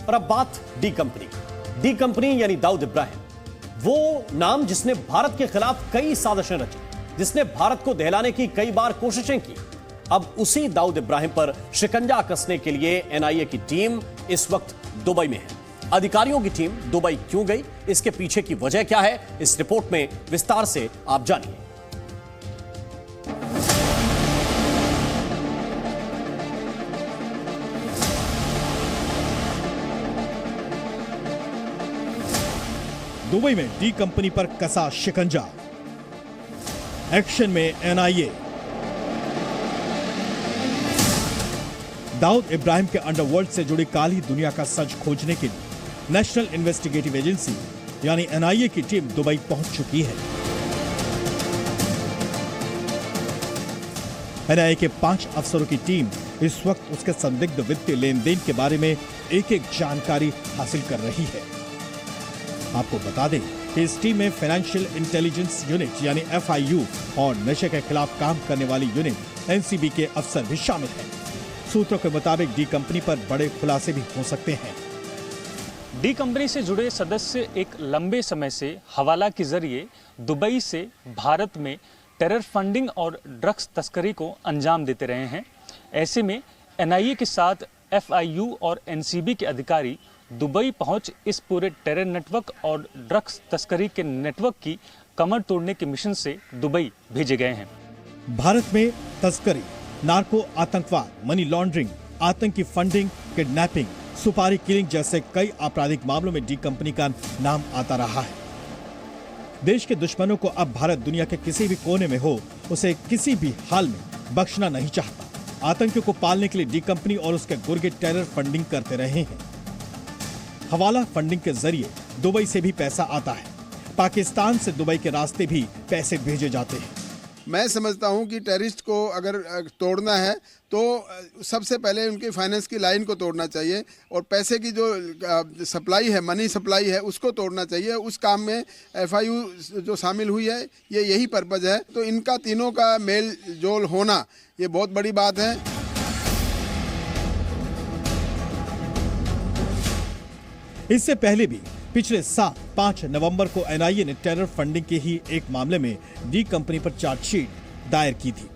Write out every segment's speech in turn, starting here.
और अब बात डी कंपनी की। डी कंपनी यानी दाऊद इब्राहिम, वो नाम जिसने भारत के खिलाफ कई साजिशें रची, जिसने भारत को दहलाने की कई बार कोशिशें की। अब उसी दाऊद इब्राहिम पर शिकंजा कसने के लिए एनआईए की टीम इस वक्त दुबई में है। अधिकारियों की टीम दुबई क्यों गई, इसके पीछे की वजह क्या है, इस रिपोर्ट में विस्तार से आप जानिए। दुबई में डी कंपनी पर कसा शिकंजा, एक्शन में एनआईए। दाऊद इब्राहिम के अंडरवर्ल्ड से जुड़ी काली दुनिया का सच खोजने के लिए नेशनल इन्वेस्टिगेटिव एजेंसी यानी एनआईए की टीम दुबई पहुंच चुकी है। एनआईए के 5 अफसरों की टीम इस वक्त उसके संदिग्ध वित्तीय लेन देन के बारे में एक-एक जानकारी हासिल कर रही है। आपको बता दें कि इस टीम में फाइनेंशियल इंटेलिजेंस यूनिट यानी एफआईयू और नशे के खिलाफ काम करने वाली यूनिट एनसीबी के अफसर भी शामिल हैं। सूत्रों के मुताबिक डी कंपनी पर बड़े खुलासे भी हो सकते हैं। डी कंपनी से जुड़े सदस्य एक लंबे समय से हवाला के जरिए दुबई से भारत में टेरर फंडिंग और ड्रग्स तस्करी को अंजाम देते रहे हैं। ऐसे में एनआईए के साथ एफआईयू और एनसीबी के अधिकारी दुबई पहुंच इस पूरे टेरर नेटवर्क और ड्रग्स तस्करी के नेटवर्क की कमर तोड़ने के मिशन से दुबई भेजे गए हैं। भारत में तस्करी, नार्को, आतंकवाद, मनी लॉन्ड्रिंग, आतंकी फंडिंग, किडनैपिंग, सुपारी किलिंग जैसे कई आपराधिक मामलों में डी कंपनी का नाम आता रहा है। देश के दुश्मनों को अब भारत दुनिया के किसी भी कोने में हो, उसे किसी भी हाल में बख्शना नहीं चाहता। आतंकियों को पालने के लिए डी कंपनी और उसके गुर्गे टेरर फंडिंग करते रहे हैं। हवाला फंडिंग के जरिए दुबई से भी पैसा आता है। पाकिस्तान से दुबई के रास्ते भी पैसे भेजे जाते हैं। मैं समझता हूं कि टेररिस्ट को अगर तोड़ना है तो सबसे पहले उनकी फाइनेंस की लाइन को तोड़ना चाहिए और पैसे की जो सप्लाई है, मनी सप्लाई है, उसको तोड़ना चाहिए। उस काम में एफआईयू जो शामिल हुई है, ये यही पर्पज है। तो इनका तीनों का मेल जोल होना ये बहुत बड़ी बात है। इससे पहले भी पिछले साल 5 नवंबर को एनआईए ने टेरर फंडिंग के ही एक मामले में डी कंपनी पर चार्जशीट दायर की थी।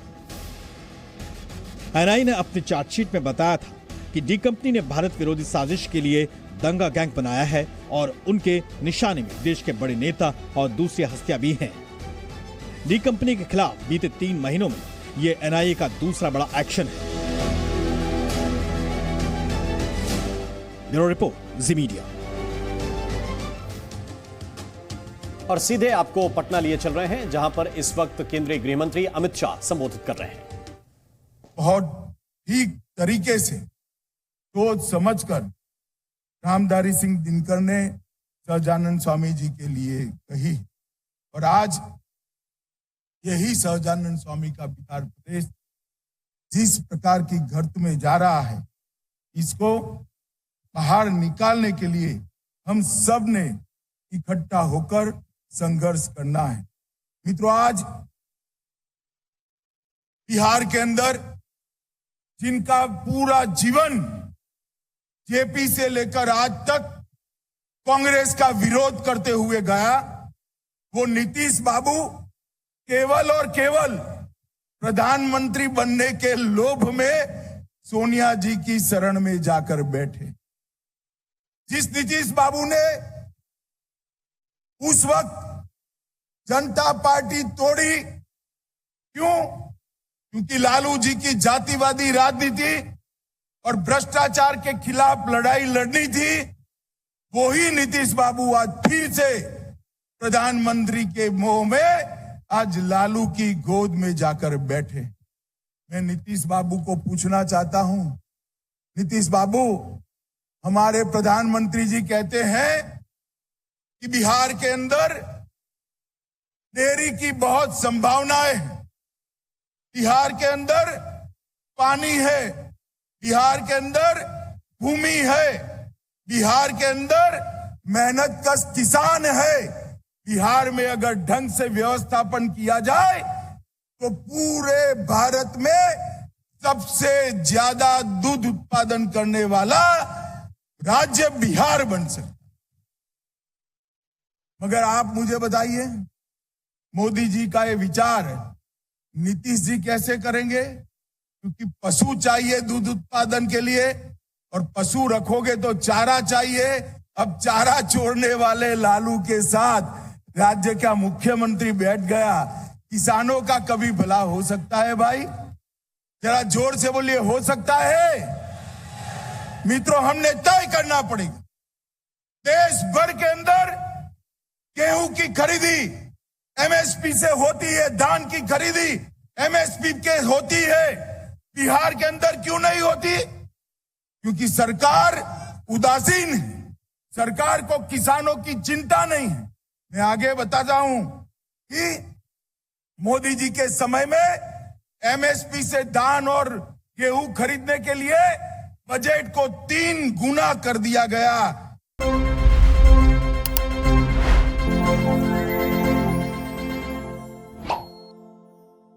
एनआईए ने अपनी चार्जशीट में बताया था कि डी कंपनी ने भारत विरोधी साजिश के लिए दंगा गैंग बनाया है और उनके निशाने में देश के बड़े नेता और दूसरी हस्तियां भी हैं। डी कंपनी के खिलाफ बीते 3 महीनों में ये एनआईए का दूसरा बड़ा एक्शन है। ब्यूरो रिपोर्ट, जी मीडिया। और सीधे आपको पटना लिए चल रहे हैं, जहां पर इस वक्त केंद्रीय गृह मंत्री अमित शाह संबोधित कर रहे हैं। बहुत ठीक तरीके से सोच समझकर रामधारी सिंह दिनकर ने सहजानंद स्वामी जी के लिए कही और आज यही सहजानंद स्वामी का बिहार प्रदेश जिस प्रकार की गर्त में जा रहा है, इसको बाहर निकालने के लिए हम सब ने इकट्ठा होकर संघर्ष करना है। मित्रों, आज बिहार के अंदर जिनका पूरा जीवन जेपी से लेकर आज तक कांग्रेस का विरोध करते हुए गया, वो नीतीश बाबू केवल और केवल प्रधानमंत्री बनने के लोभ में सोनिया जी की शरण में जाकर बैठे। जिस नीतीश बाबू ने उस वक्त जनता पार्टी तोड़ी, क्यों? क्योंकि लालू जी की जातिवादी राजनीति और भ्रष्टाचार के खिलाफ लड़ाई लड़नी थी। वही नीतीश बाबू आज फिर से प्रधानमंत्री के मोह में आज लालू की गोद में जाकर बैठे। मैं नीतीश बाबू को पूछना चाहता हूं, नीतीश बाबू, हमारे प्रधानमंत्री जी कहते हैं कि बिहार के अंदर डेयरी की बहुत संभावनाएं हैं, बिहार के अंदर पानी है, बिहार के अंदर भूमि है, बिहार के अंदर मेहनत कश किसान है। बिहार में अगर ढंग से व्यवस्थापन किया जाए तो पूरे भारत में सबसे ज्यादा दूध उत्पादन करने वाला राज्य बिहार बन सकता। मगर आप मुझे बताइए, मोदी जी का ये विचार है, नीतीश जी कैसे करेंगे? क्योंकि पशु चाहिए दूध उत्पादन के लिए, और पशु रखोगे तो चारा चाहिए। अब चारा छोड़ने वाले लालू के साथ राज्य का मुख्यमंत्री बैठ गया। किसानों का कभी भला हो सकता है भाई? जरा जोर से बोलिए, हो सकता है? मित्रों, हमने तय करना पड़ेगा। देश भर के अंदर गेहूं की खरीदी एमएसपी से होती है, धान की खरीदी एमएसपी के होती है। बिहार के अंदर क्यों नहीं होती? क्योंकि सरकार उदासीन है, सरकार को किसानों की चिंता नहीं है। मैं आगे बताता हूं कि मोदी जी के समय में एमएसपी से धान और गेहूं खरीदने के लिए बजट को 3 गुना कर दिया गया।